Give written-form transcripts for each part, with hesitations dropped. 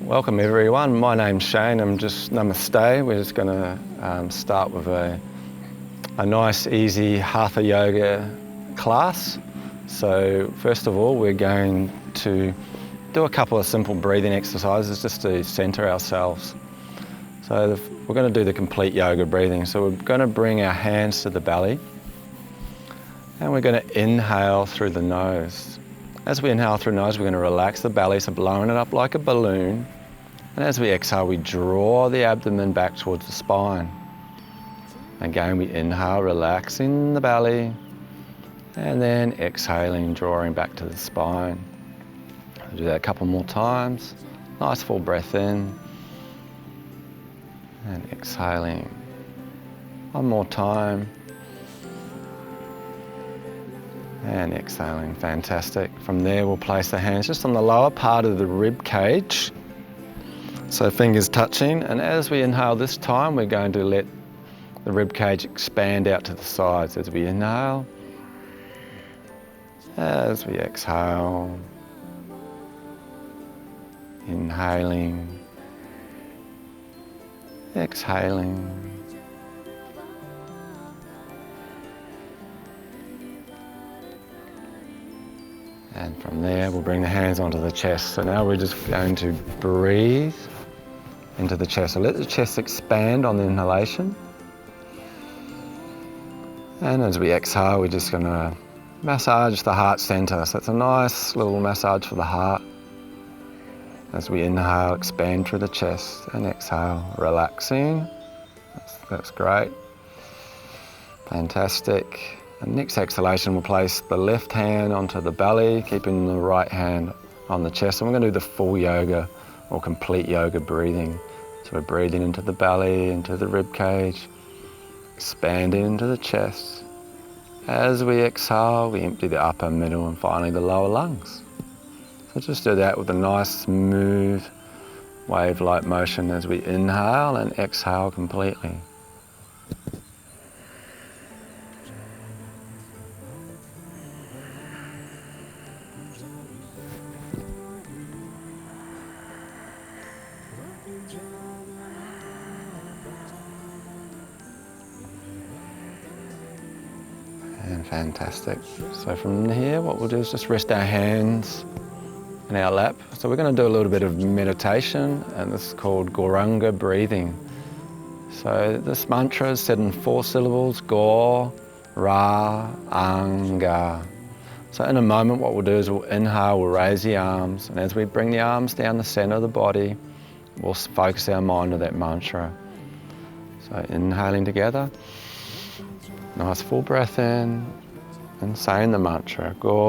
Welcome everyone, my name's Shane. Namaste. We're just going to start with a nice easy hatha yoga class. So first of all we're going to do a couple of simple breathing exercises just to center ourselves. So we're going to do the complete yoga breathing. So we're going to bring our hands to the belly and we're going to inhale through the nose. As we inhale through the nose, we're going to relax the belly, so blowing it up like a balloon. And as we exhale, we draw the abdomen back towards the spine. Again, we inhale, relaxing the belly, and then exhaling, drawing back to the spine. We'll do that a couple more times. Nice full breath in, and exhaling. One more time. And exhaling, fantastic. From there we'll place the hands just on the lower part of the rib cage. So fingers touching, and as we inhale this time we're going to let the rib cage expand out to the sides as we inhale. As we exhale, inhaling, exhaling. And from there, we'll bring the hands onto the chest. So now we're just going to breathe into the chest. So let the chest expand on the inhalation. And as we exhale, we're just going to massage the heart center. So it's a nice little massage for the heart. As we inhale, expand through the chest, and exhale, relaxing. That's great. Fantastic. And next exhalation, we'll place the left hand onto the belly, keeping the right hand on the chest. And we're going to do the full yoga or complete yoga breathing. So we're breathing into the belly, into the rib cage, expanding into the chest. As we exhale, we empty the upper, middle, and finally the lower lungs. So just do that with a nice, smooth, wave-like motion as we inhale and exhale completely. And fantastic. So from here, what we'll do is just rest our hands in our lap. So we're going to do a little bit of meditation, and this is called Gauranga breathing. So this mantra is said in 4 syllables, Gaur, Ra, Anga. So in a moment, what we'll do is we'll inhale, we'll raise the arms, and as we bring the arms down the center of the body, we'll focus our mind on that mantra. So inhaling together. Nice full breath in and saying the mantra, Gauranga.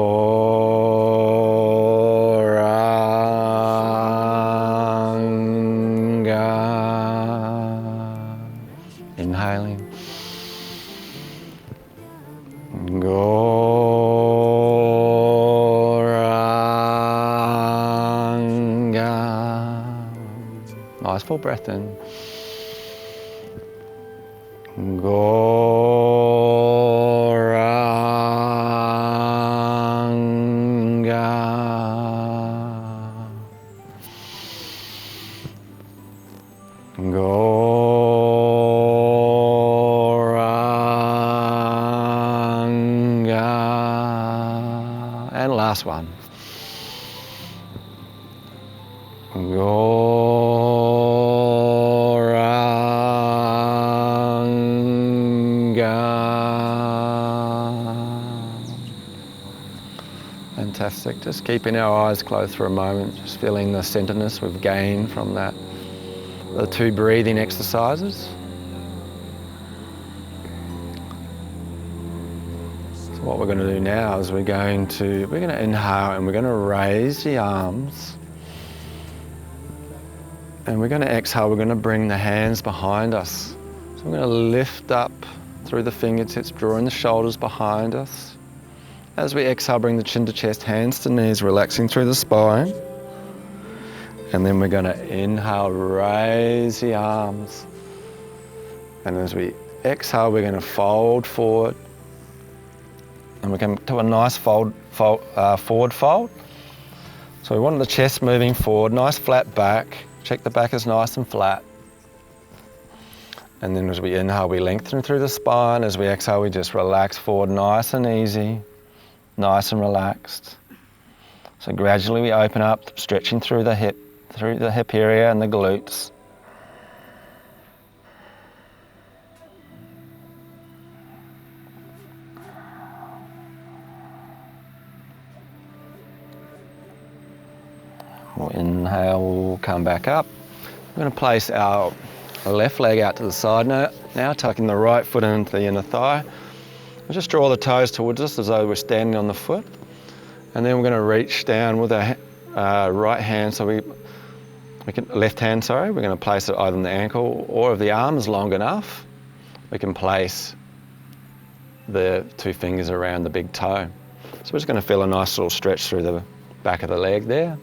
Inhaling. Gauranga. Nice full breath in. And last one. Fantastic. Just keeping our eyes closed for a moment, just feeling the centeredness we've gained from the 2 breathing exercises. So what we're going to do now is we're going to inhale and we're going to raise the arms. And we're going to exhale, we're going to bring the hands behind us. So we're going to lift up through the fingertips, drawing the shoulders behind us. As we exhale, bring the chin to chest, hands to knees, relaxing through the spine. And then we're going to inhale, raise the arms. And as we exhale, we're going to fold forward. And we can do a nice forward fold. So we want the chest moving forward, nice flat back. Check the back is nice and flat. And then as we inhale, we lengthen through the spine. As we exhale, we just relax forward, nice and easy, nice and relaxed. So gradually we open up, stretching through the hip area and the glutes. We'll inhale, we'll come back up. We're going to place our left leg out to the side now, tucking the right foot into the inner thigh. We'll just draw the toes towards us as though we're standing on the foot. And then we're going to reach down with our right hand, so left hand, sorry. We're going to place it either on the ankle, or if the arm is long enough, we can place the two fingers around the big toe. So we're just going to feel a nice little stretch through the back of the leg there.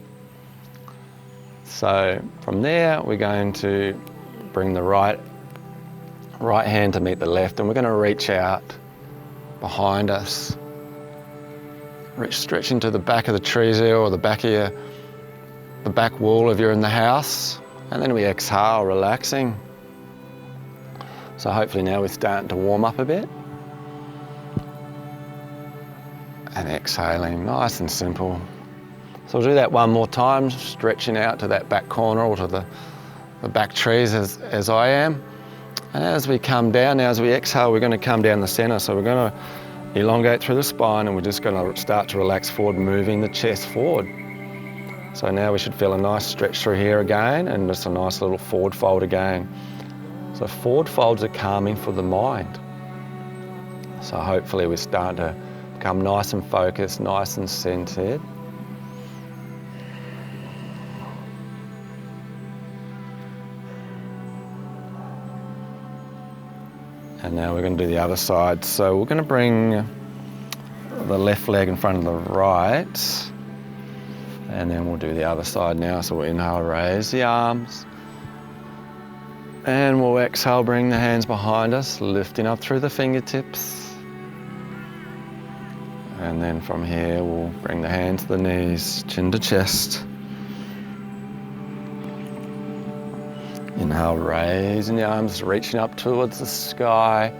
So from there, we're going to bring the right hand to meet the left, and we're going to reach out behind us. Stretch into the back of the trees there, or the back wall if you're in the house. And then we exhale, relaxing. So hopefully now we're starting to warm up a bit. And exhaling, nice and simple. So we'll do that one more time, stretching out to that back corner or to the back trees as I am. And as we come down, now as we exhale, we're going to come down the center. So we're going to elongate through the spine, and we're just going to start to relax forward, moving the chest forward. So now we should feel a nice stretch through here again, and just a nice little forward fold again. So forward folds are calming for the mind. So hopefully we start to become nice and focused, nice and centered. And now we're going to do the other side. So we're going to bring the left leg in front of the right, and then we'll do the other side now. So we'll inhale, raise the arms, and we'll exhale, bring the hands behind us, lifting up through the fingertips. And then from here, we'll bring the hands to the knees, chin to chest. Inhale, raising the arms, reaching up towards the sky,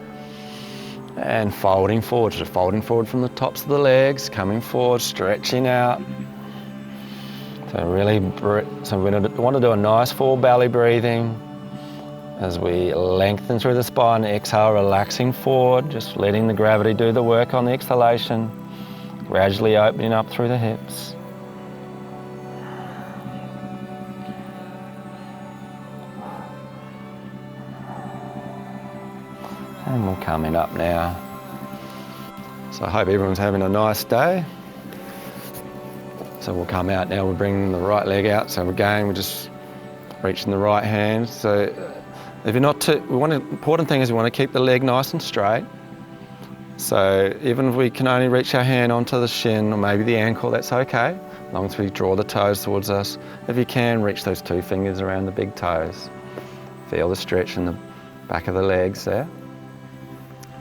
and folding forward. So folding forward from the tops of the legs, coming forward, stretching out. So we want to do a nice full belly breathing as we lengthen through the spine. Exhale, relaxing forward, just letting the gravity do the work on the exhalation, gradually opening up through the hips. And we're coming up now. So I hope everyone's having a nice day. So we'll come out now, we're bringing the right leg out. So again, we're just reaching the right hand. So if you're not too, important thing is we want to keep the leg nice and straight. So even if we can only reach our hand onto the shin or maybe the ankle, that's okay, as long as we draw the toes towards us. If you can, reach those two fingers around the big toes. Feel the stretch in the back of the legs there.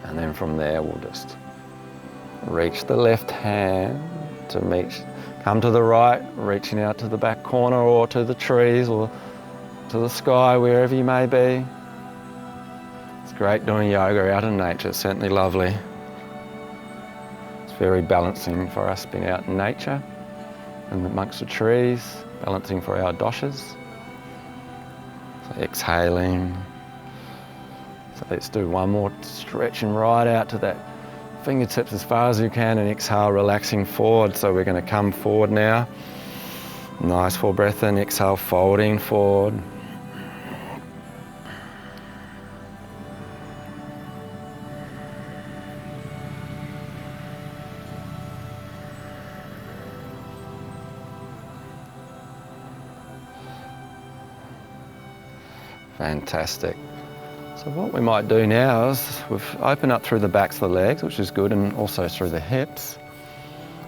And then from there, we'll just reach the left hand to come to the right, reaching out to the back corner or to the trees or to the sky, wherever you may be. It's great doing yoga out in nature, it's certainly lovely. It's very balancing for us being out in nature and amongst the trees, balancing for our doshas. So exhaling. So let's do one more, stretching right out to that fingertips as far as you can, and exhale, relaxing forward. So we're going to come forward now. Nice full breath in, exhale, folding forward. Fantastic. So what we might do now is we've opened up through the backs of the legs, which is good, and also through the hips.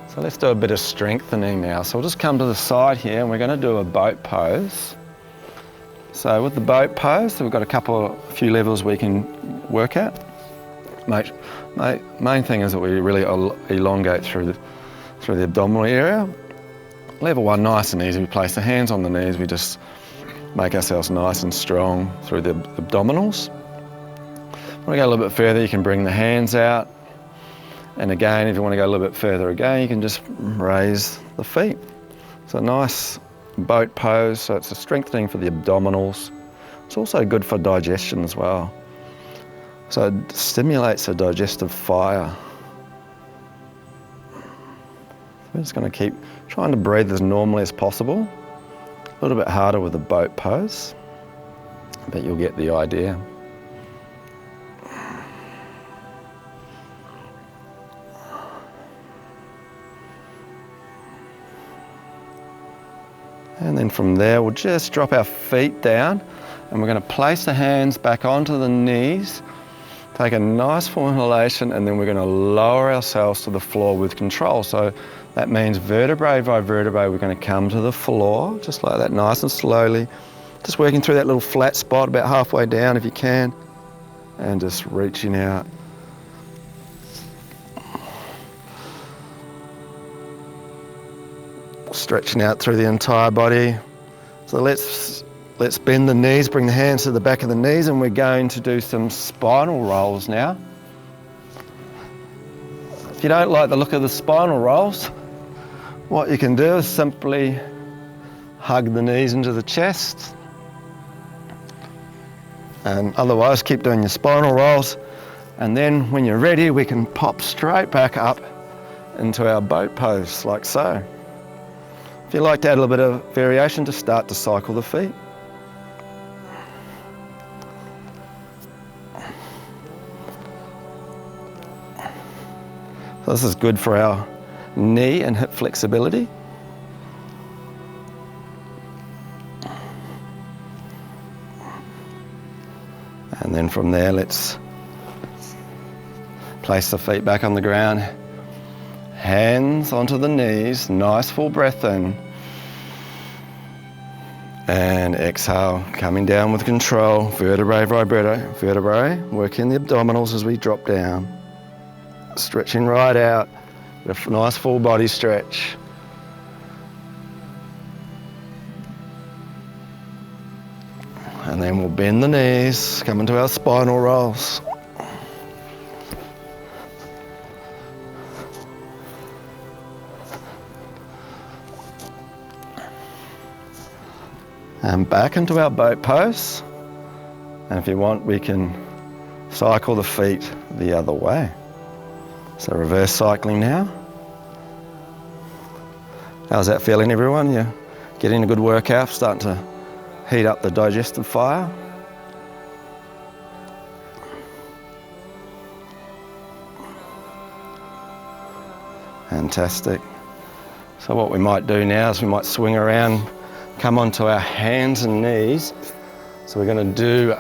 So let's do a bit of strengthening now. So we'll just come to the side here, and we're going to do a boat pose. So with the boat pose, we've got a few levels we can work at. Main thing is that we really elongate through the abdominal area. Level 1, nice and easy. We place the hands on the knees. We just make ourselves nice and strong through the abdominals. If you want to go a little bit further, you can bring the hands out. And again, if you want to go a little bit further again, you can just raise the feet. It's a nice boat pose, so it's a strengthening for the abdominals. It's also good for digestion as well. So it stimulates the digestive fire. We're just going to keep trying to breathe as normally as possible. A little bit harder with the boat pose, but you'll get the idea. And then from there, we'll just drop our feet down and we're going to place the hands back onto the knees, take a nice full inhalation, and then we're going to lower ourselves to the floor with control. So that means vertebrae by vertebrae, we're going to come to the floor, just like that, nice and slowly. Just working through that little flat spot about halfway down if you can, and just reaching out. Stretching out through the entire body. So let's bend the knees, bring the hands to the back of the knees, and we're going to do some spinal rolls now. If you don't like the look of the spinal rolls, what you can do is simply hug the knees into the chest, and otherwise keep doing your spinal rolls, and then when you're ready we can pop straight back up into our boat pose like so. If you like to add a little bit of variation, just start to cycle the feet. So this is good for our knee and hip flexibility. And then from there, let's place the feet back on the ground. Hands onto the knees, nice full breath in. And exhale, coming down with control, vertebrae by vertebrae, working the abdominals as we drop down. Stretching right out, with a nice full body stretch. And then we'll bend the knees, come into our spinal rolls. And back into our boat pose. And if you want, we can cycle the feet the other way. So reverse cycling now. How's that feeling, everyone? You're getting a good workout, starting to heat up the digestive fire. Fantastic. So what we might do now is we might swing around, come onto our hands and knees. So we're going to do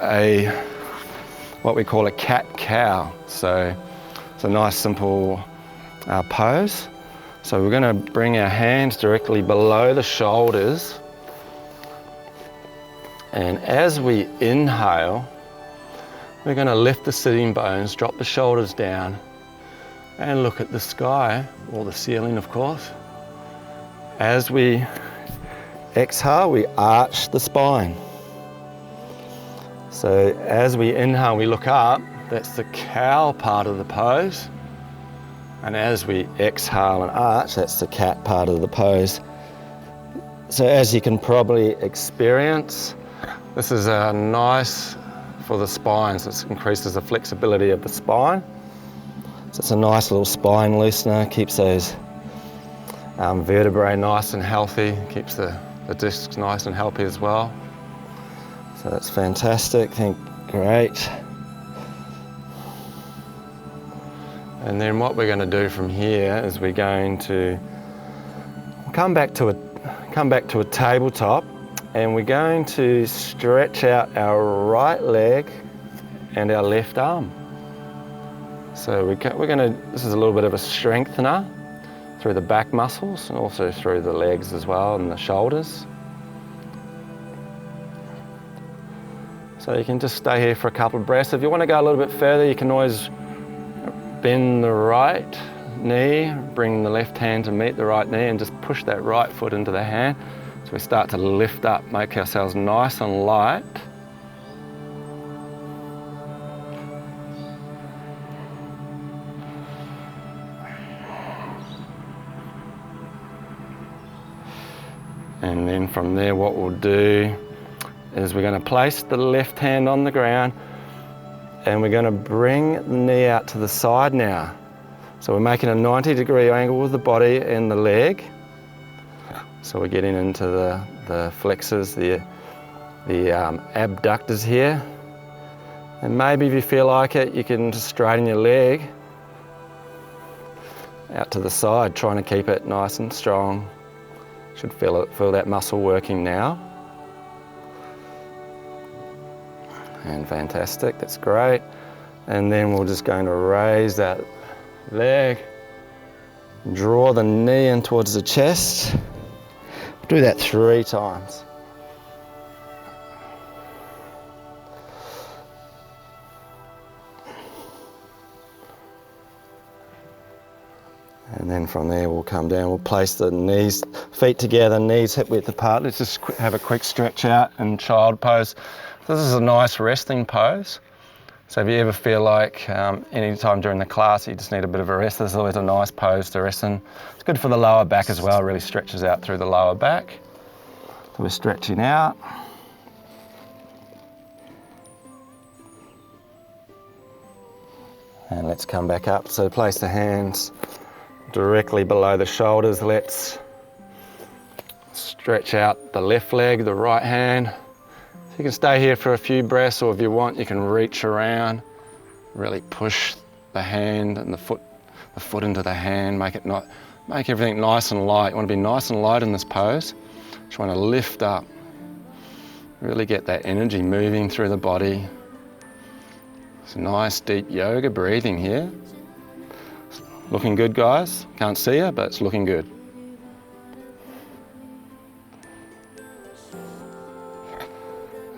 what we call a cat-cow. So it's a nice simple pose. So we're going to bring our hands directly below the shoulders. And as we inhale, we're going to lift the sitting bones, drop the shoulders down, and look at the sky, or the ceiling of course. As we exhale, we arch the spine. So as we inhale, we look up, that's the cow part of the pose. And as we exhale and arch, that's the cat part of the pose. So as you can probably experience, this is nice for the spine, so it increases the flexibility of the spine. So it's a nice little spine loosener, keeps those vertebrae nice and healthy, keeps the discs nice and healthy as well. So that's fantastic, great. And then what we're going to do from here is we're going to come back to a tabletop, and we're going to stretch out our right leg and our left arm. So this is a little bit of a strengthener through the back muscles and also through the legs as well and the shoulders. So you can just stay here for a couple of breaths. If you want to go a little bit further, you can always bend the right knee, bring the left hand to meet the right knee and just push that right foot into the hand. So we start to lift up, make ourselves nice and light. And then from there what we'll do is we're going to place the left hand on the ground and we're going to bring the knee out to the side now. So we're making a 90-degree angle with the body and the leg. So we're getting into the flexors, the abductors here. And maybe if you feel like it, you can just straighten your leg out to the side, trying to keep it nice and strong. Should feel that muscle working now. And fantastic, that's great. And then we're just going to raise that leg, draw the knee in towards the chest. Do that 3 times. And then from there we'll come down, we'll place the knees, feet together, knees hip width apart. Let's just have a quick stretch out in child pose. This is a nice resting pose. So if you ever feel like any time during the class you just need a bit of a rest, this is always a nice pose to rest in. It's good for the lower back as well, it really stretches out through the lower back. So we're stretching out. And let's come back up. So place the hands directly below the shoulders. Let's stretch out the left leg, the right hand. So you can stay here for a few breaths, or if you want, you can reach around, really push the hand and the foot into the hand, make everything nice and light. You want to be nice and light in this pose. Just want to lift up, really get that energy moving through the body. It's a nice deep yoga breathing here. Looking good, guys. Can't see you, but it's looking good.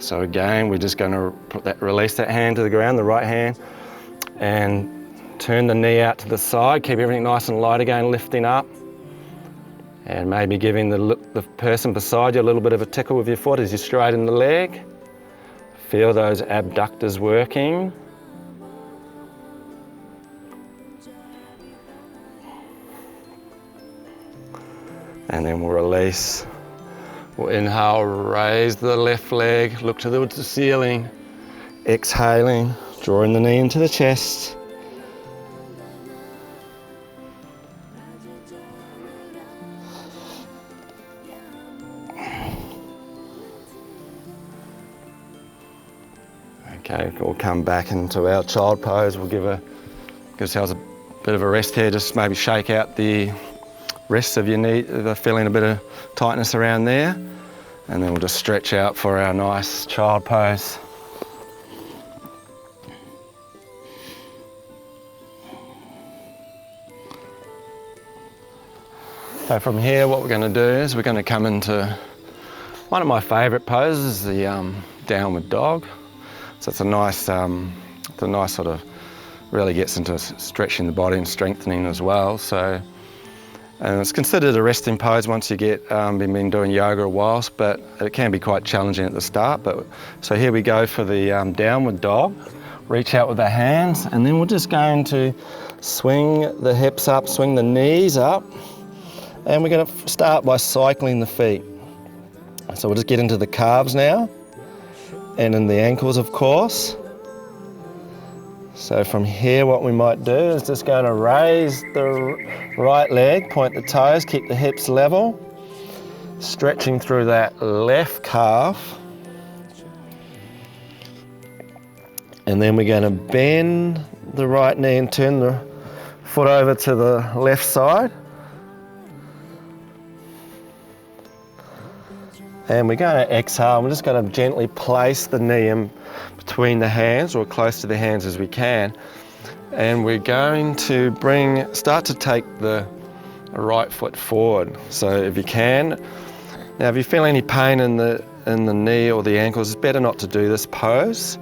So again, we're just going to release that hand to the ground, the right hand, and turn the knee out to the side. Keep everything nice and light again, lifting up. And maybe giving the person beside you a little bit of a tickle with your foot as you straighten the leg. Feel those abductors working. And then we'll release. We'll inhale, raise the left leg, look towards the ceiling. Exhaling, drawing the knee into the chest. Okay, we'll come back into our child pose. We'll give ourselves a bit of a rest here, just maybe shake out the rest of your knee, feeling a bit of tightness around there. And then we'll just stretch out for our nice child pose. So from here, what we're going to do is we're going to come into one of my favourite poses, the downward dog. So it's a nice sort of, really gets into stretching the body and strengthening as well. So, and it's considered a resting pose once you get been doing yoga a while, but it can be quite challenging at the start. So here we go for the downward dog. Reach out with the hands, and then we're just going to swing the hips up, swing the knees up, and we're going to start by cycling the feet. So we'll just get into the calves now, and in the ankles, of course. So from here, what we might do is just going to raise the right leg, point the toes, keep the hips level, stretching through that left calf. And then we're going to bend the right knee and turn the foot over to the left side. And we're going to exhale. We're just going to gently place the knee in between the hands, or close to the hands as we can. And we're going to start to take the right foot forward. So if you can, now if you feel any pain in the knee or the ankles, it's better not to do this pose.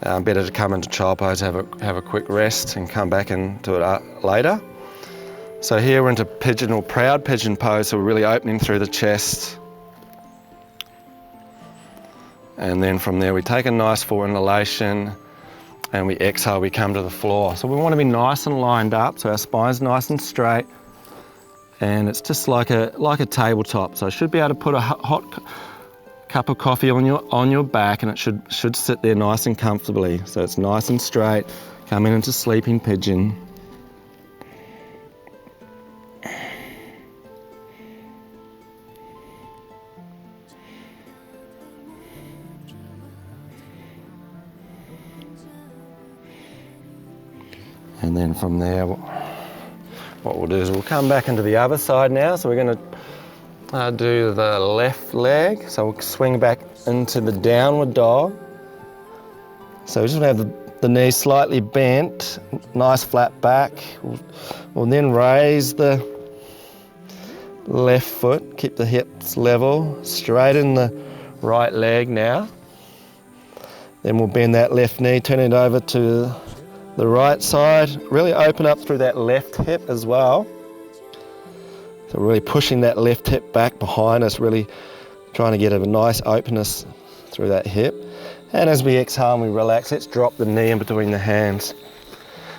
Better to come into child pose, have a quick rest and come back into it later. So here we're into pigeon or proud pigeon pose, so we're really opening through the chest. And then from there we take a nice full inhalation and we exhale, we come to the floor. So we want to be nice and lined up, so our spine's nice and straight. And it's just like a tabletop. So I should be able to put a hot cup of coffee on your back, and it should sit there nice and comfortably. So it's nice and straight, coming into sleeping pigeon. And then from there, what we'll do is we'll come back into the other side now. So we're going to do the left leg. So we'll swing back into the downward dog. So we just have the knees slightly bent, nice flat back. We'll then raise the left foot, keep the hips level, straighten the right leg now. Then we'll bend that left knee, turn it over to the right side, really open up through that left hip as well. So really pushing that left hip back behind us, really trying to get a nice openness through that hip. And as we exhale and we relax, let's drop the knee in between the hands.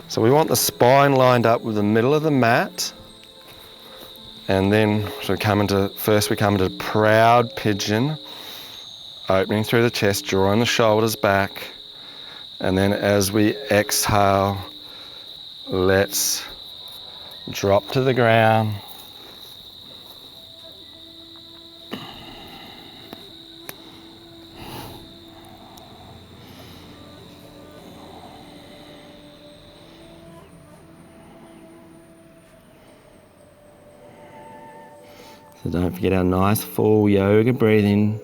So we want the spine lined up with the middle of the mat. And then so we come into proud pigeon, opening through the chest, drawing the shoulders back. And then as we exhale, let's drop to the ground. So don't forget our nice full yoga breathing.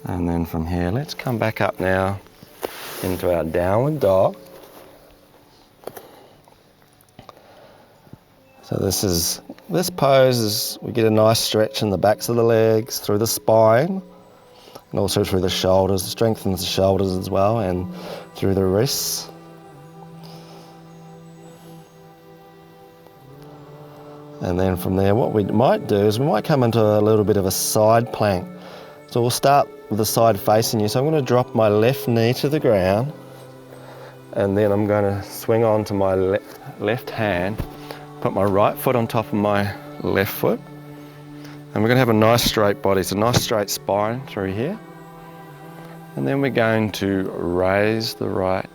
And then from here, let's come back up now into our downward dog. So this pose is, we get a nice stretch in the backs of the legs, through the spine, and also through the shoulders. It strengthens the shoulders as well, and through the wrists. And then from there, what we might do is we might come into a little bit of a side plank. So we'll start with the side facing you. So I'm going to drop my left knee to the ground, and then I'm going to swing on to my left hand, put my right foot on top of my left foot, and we're going to have a nice straight body. It's a nice straight spine through here. And then we're going to raise the right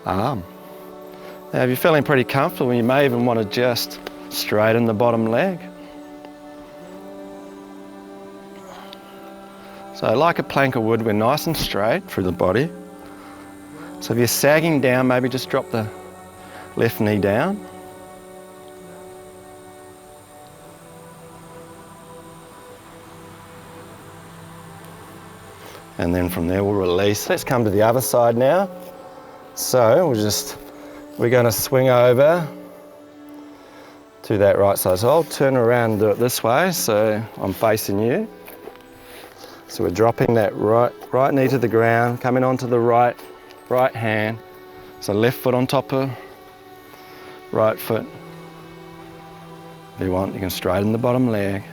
arm. Now if you're feeling pretty comfortable, you may even want to just straighten the bottom leg. So like a plank of wood, we're nice and straight through the body. So if you're sagging down, maybe just drop the left knee down. And then from there we'll release. Let's come to the other side now. So we're going to swing over to that right side. So I'll turn around and do it this way, so I'm facing you. So we're dropping that right knee to the ground, coming onto the right hand. So left foot on top of right foot. If you want, you can straighten the bottom leg.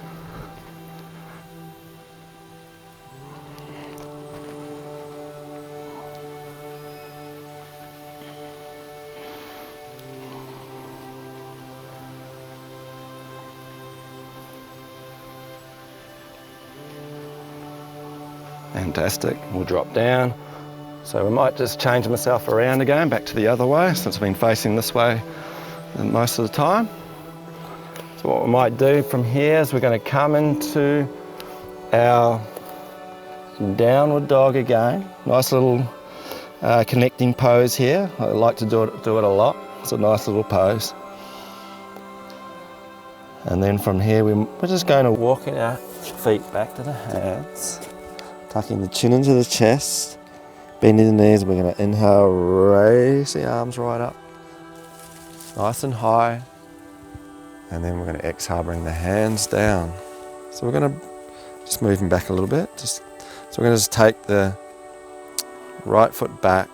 Fantastic. We'll drop down. So we might just change myself around again, back to the other way, since I've been facing this way most of the time. So what we might do from here is we're going to come into our downward dog again. Nice little connecting pose here. I like to do it a lot. It's a nice little pose. And then from here, we're just going to walk our feet back to the hands. Tucking the chin into the chest, bending the knees. We're going to inhale, raise the arms right up, nice and high. And then we're going to exhale, bring the hands down. So we're going to just move them back a little bit. So we're going to just take the right foot back,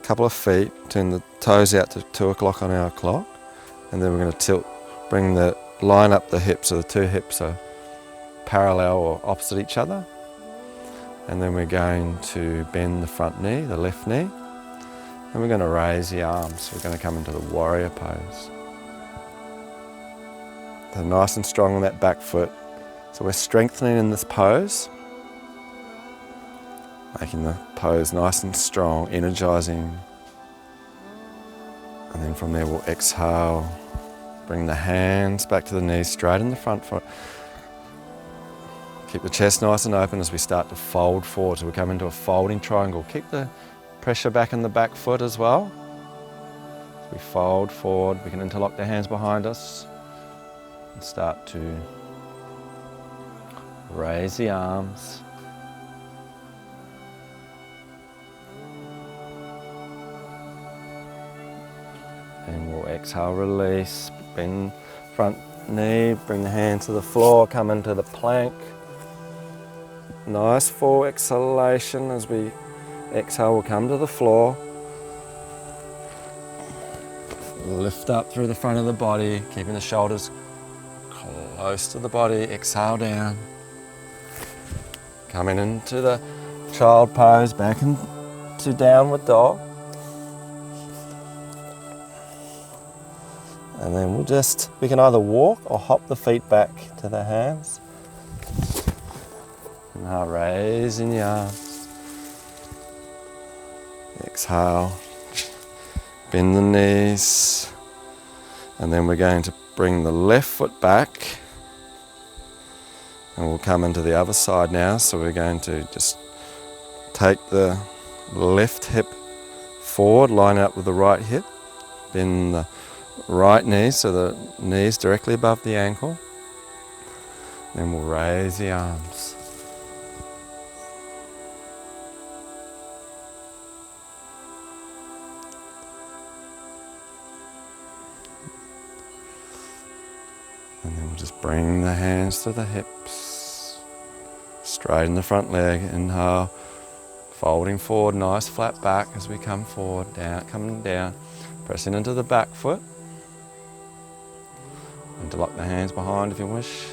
couple of feet, turn the toes out to 2 o'clock on our clock, and then we're going to tilt, line up the hips, so the two hips are parallel or opposite each other. And then we're going to bend the front knee, the left knee, and we're going to raise the arms. We're going to come into the warrior pose. So nice and strong on that back foot. So we're strengthening in this pose, making the pose nice and strong, energizing. And then from there we'll exhale, bring the hands back to the knees, straight in the front foot. Keep the chest nice and open as we start to fold forward. So we come into a folding triangle. Keep the pressure back in the back foot as well. As we fold forward, we can interlock the hands behind us and start to raise the arms. And we'll exhale, release, bend front knee, bring the hands to the floor, come into the plank. Nice full exhalation. As we exhale, we'll come to the floor. Lift up through the front of the body, keeping the shoulders close to the body. Exhale down. Coming into the child pose, back into downward dog. And then we can either walk or hop the feet back to the hands. Now raising the arms. Exhale, bend the knees. And then we're going to bring the left foot back. And we'll come into the other side now. So we're going to just take the left hip forward, line it up with the right hip. Bend the right knee, so the knee's directly above the ankle. Then we'll raise the arms. And then we'll just bring the hands to the hips. Straighten the front leg, inhale. Folding forward, nice flat back as we come forward, down, coming down. Pressing into the back foot. Interlock the hands behind if you wish.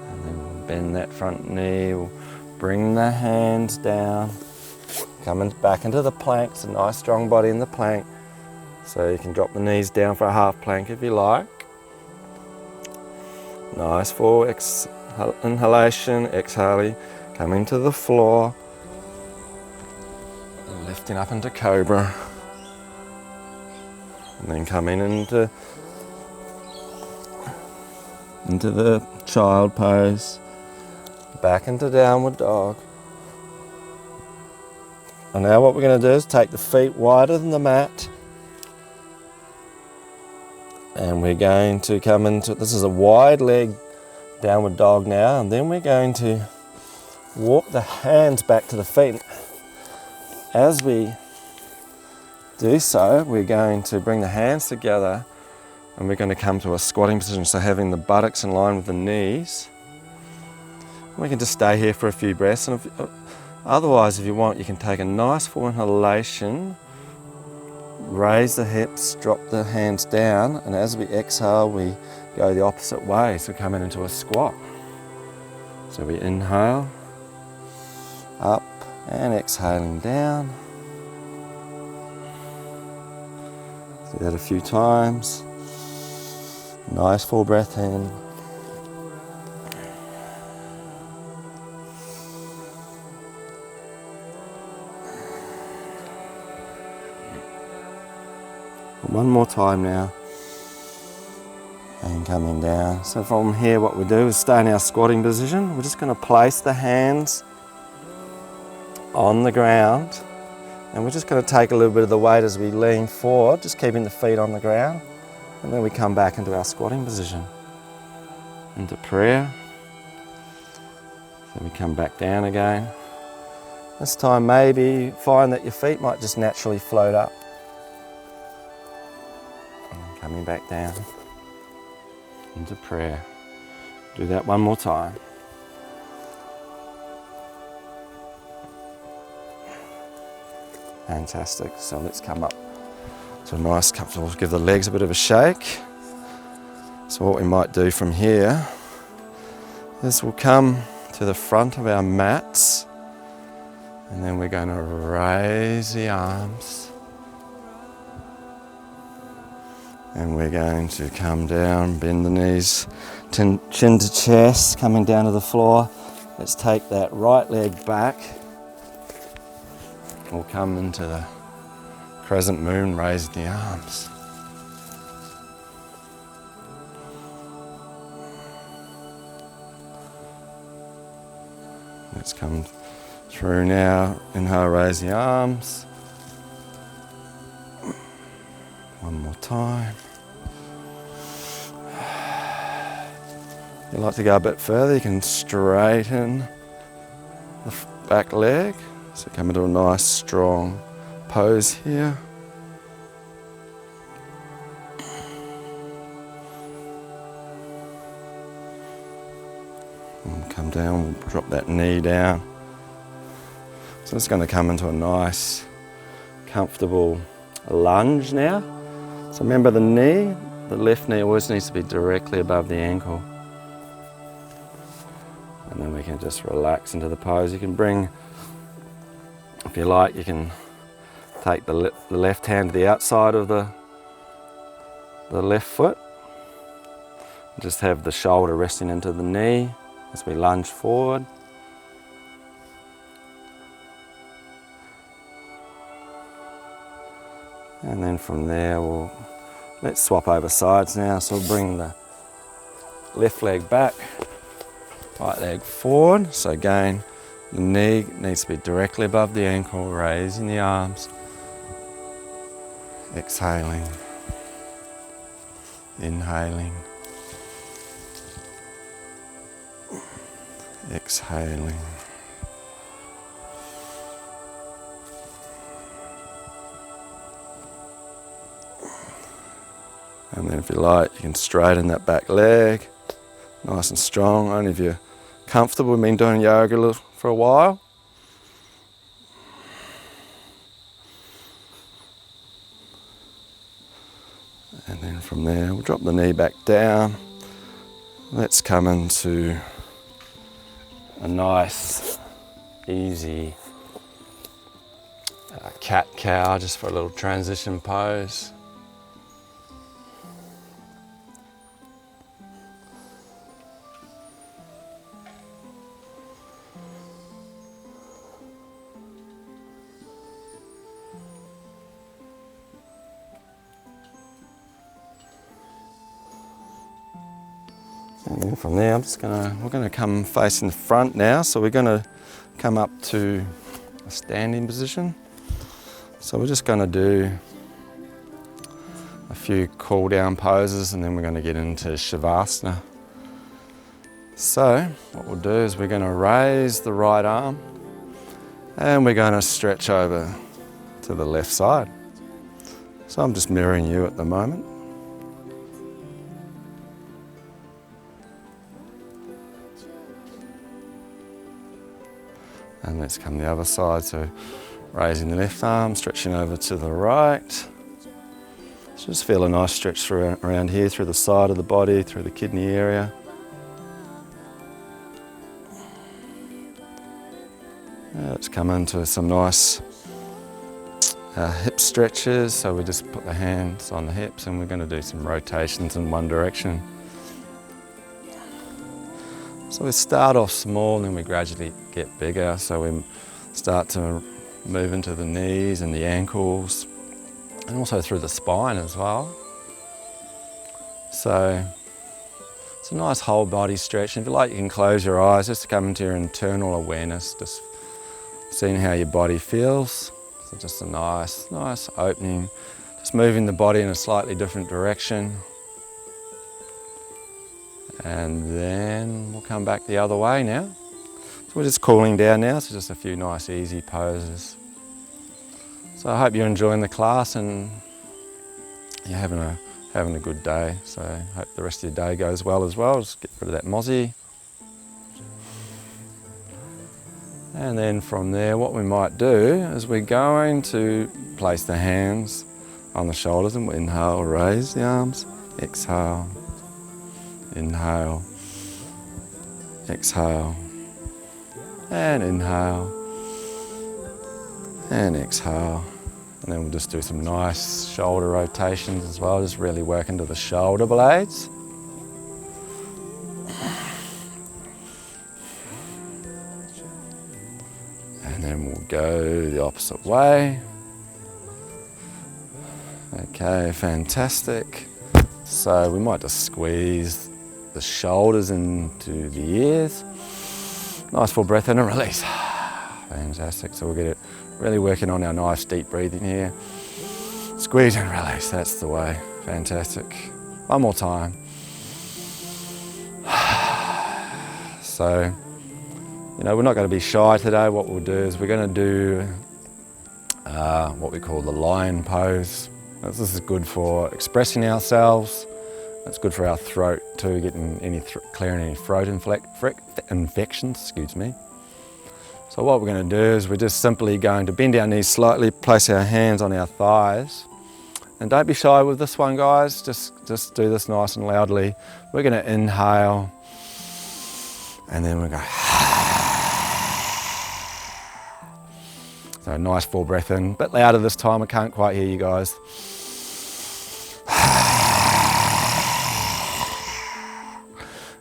And then we'll bend that front knee, we'll bring the hands down, coming back into the plank. It's a nice strong body in the plank. So you can drop the knees down for a half plank if you like. Nice full inhalation, exhaling, coming to the floor, lifting up into cobra, and then coming into the child pose, back into downward dog. And now what we're going to do is take the feet wider than the mat, and we're going to come into, this is a wide leg downward dog now, and then we're going to walk the hands back to the feet. As we do so, we're going to bring the hands together and we're going to come to a squatting position, so having the buttocks in line with the knees. We can just stay here for a few breaths, and otherwise if you want, you can take a nice full inhalation, raise the hips, drop the hands down, and as we exhale we go the opposite way, so coming into a squat. So we inhale, up, and exhaling down. Do that a few times. Nice full breath in. One more time now. And coming down. So from here what we do is stay in our squatting position. We're just going to place the hands on the ground, and we're just going to take a little bit of the weight as we lean forward, just keeping the feet on the ground, and then we come back into our squatting position, into prayer. Then we come back down again. This time maybe find that your feet might just naturally float up. coming back down into prayer. Do that one more time. Fantastic. So let's come up to a nice comfortable, give the legs a bit of a shake. So what we might do from here is we'll come to the front of our mats, and then we're going to raise the arms, and we're going to come down, bend the knees, chin to chest, coming down to the floor. Let's take that right leg back. We'll come into the crescent moon, raise the arms. Let's come through now. Inhale, raise the arms. One more time. If you'd like to go a bit further, you can straighten the back leg. So come into a nice strong pose here. And come down, we'll drop that knee down. So it's going to come into a nice, comfortable lunge now. So remember the knee, the left knee always needs to be directly above the ankle. And then we can just relax into the pose. You can bring, if you like, you can take the left hand to the outside of the left foot. Just have the shoulder resting into the knee as we lunge forward. And then from there, let's swap over sides now. So we'll bring the left leg back, right leg forward. So again, the knee needs to be directly above the ankle, raising the arms. Exhaling. Inhaling. Exhaling. And then if you like, you can straighten that back leg, nice and strong. Only if you're comfortable. We've been doing yoga for a while. And then from there, we'll drop the knee back down. Let's come into a nice, easy cat-cow, just for a little transition pose. And then from there, we're gonna come facing the front now. So we're gonna come up to a standing position. So we're just gonna do a few cool down poses, and then we're gonna get into Shavasana. So what we'll do is we're gonna raise the right arm, and we're gonna stretch over to the left side. So I'm just mirroring you at the moment. And let's come the other side, so raising the left arm, stretching over to the right. So just feel a nice stretch through, around here, through the side of the body, through the kidney area. Let's come into some nice hip stretches. So we just put the hands on the hips, and we're going to do some rotations in one direction. So we start off small, and then we gradually get bigger. So we start to move into the knees and the ankles, and also through the spine as well. So it's a nice whole body stretch. And if you like, you can close your eyes just to come into your internal awareness, just seeing how your body feels. So just a nice opening, just moving the body in a slightly different direction. And then we'll come back the other way now. So we're just cooling down now, so just a few nice easy poses. So I hope you're enjoying the class and you're having having a good day. So hope the rest of your day goes well as well. Just get rid of that mozzie. And then from there, what we might do is we're going to place the hands on the shoulders and we'll inhale, raise the arms, exhale, inhale, exhale, and inhale, and exhale. And then we'll just do some nice shoulder rotations as well, just really work into the shoulder blades. And then we'll go the opposite way. Okay, fantastic. So we might just squeeze the shoulders into the ears. Nice full breath in and release. Fantastic. So we'll get it really working on our nice deep breathing here. Squeeze and release, that's the way. Fantastic. One more time. So, you know, we're not going to be shy today. What we'll do is we're going to do what we call the lion pose. This is good for expressing ourselves. It's good for our throat too, getting clearing any throat infections, excuse me. So what we're going to do is we're just simply going to bend our knees slightly, place our hands on our thighs. And don't be shy with this one, guys. Just do this nice and loudly. We're going to inhale and then we'll go. So a nice full breath in. A bit louder this time, I can't quite hear you guys.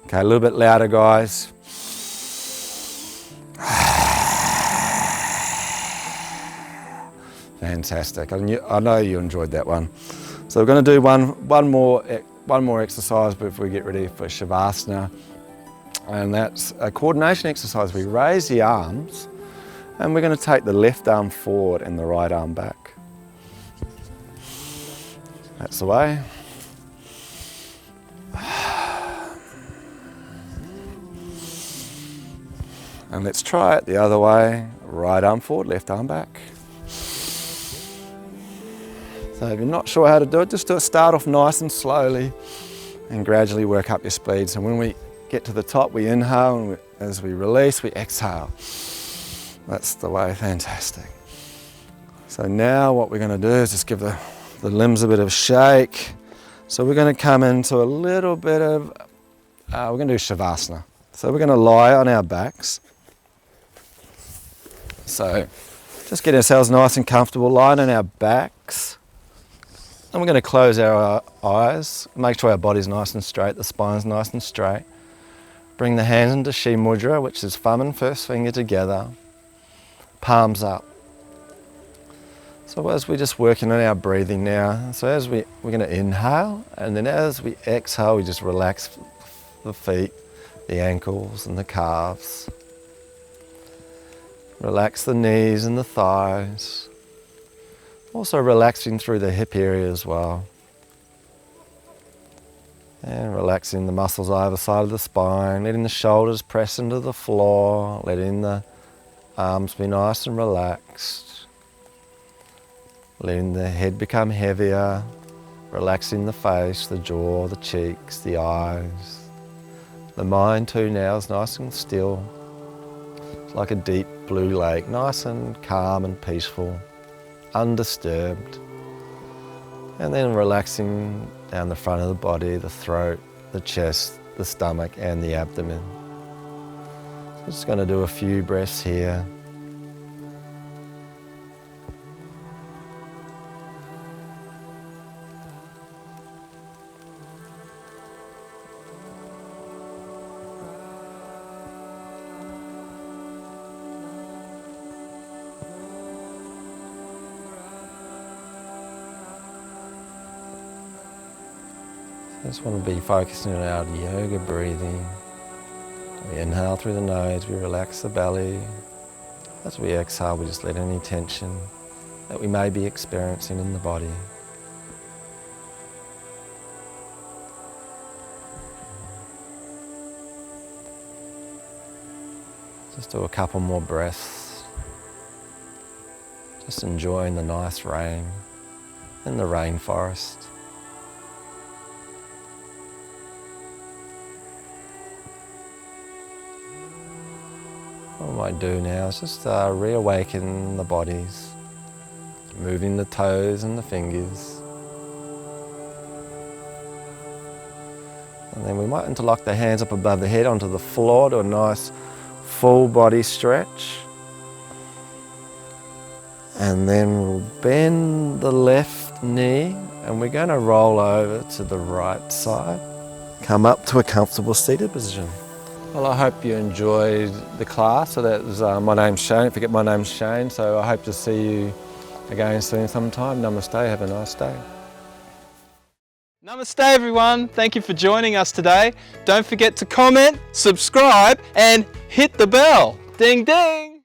Okay, a little bit louder, guys. Fantastic. I know you enjoyed that one. So we're going to do one more exercise before we get ready for Shavasana. And that's a coordination exercise. We raise the arms and we're going to take the left arm forward and the right arm back. That's the way. And let's try it the other way. Right arm forward, left arm back. So if you're not sure how to do it, just start off nice and slowly and gradually work up your speed. So when we get to the top, we inhale, and as we release, we exhale. That's the way. Fantastic. So now what we're going to do is just give the limbs a bit of a shake. So we're going to come into a little bit of, we're going to do Shavasana. So we're going to lie on our backs. So just get ourselves nice and comfortable, lying on our backs. And we're going to close our eyes, make sure our body's nice and straight, the spine's nice and straight. Bring the hands into Shi Mudra, which is thumb and first finger together, palms up. So as we're just working on our breathing now, so as we're going to inhale, and then as we exhale, we just relax the feet, the ankles and the calves. Relax the knees and the thighs. Also relaxing through the hip area as well. And relaxing the muscles either side of the spine, letting the shoulders press into the floor, letting the arms be nice and relaxed. Letting the head become heavier, relaxing the face, the jaw, the cheeks, the eyes. The mind too now is nice and still. It's like a deep blue lake, nice and calm and peaceful, undisturbed. And then relaxing down the front of the body, the throat, the chest, the stomach and the abdomen. So just going to do a few breaths here. Just want to be focusing on our yoga breathing. We inhale through the nose, we relax the belly. As we exhale, we just let any tension that we may be experiencing in the body. Just do a couple more breaths. Just enjoying the nice rain in the rainforest. What I might do now is just reawaken the bodies, moving the toes and the fingers. And then we might interlock the hands up above the head onto the floor to a nice full body stretch. And then we'll bend the left knee and we're going to roll over to the right side. Come up to a comfortable seated position. Well, I hope you enjoyed the class. So that was, my name's Shane. Don't forget my name's Shane. So I hope to see you again soon sometime. Namaste. Have a nice day. Namaste everyone, thank you for joining us today. Don't forget to comment, subscribe and hit the bell. Ding ding!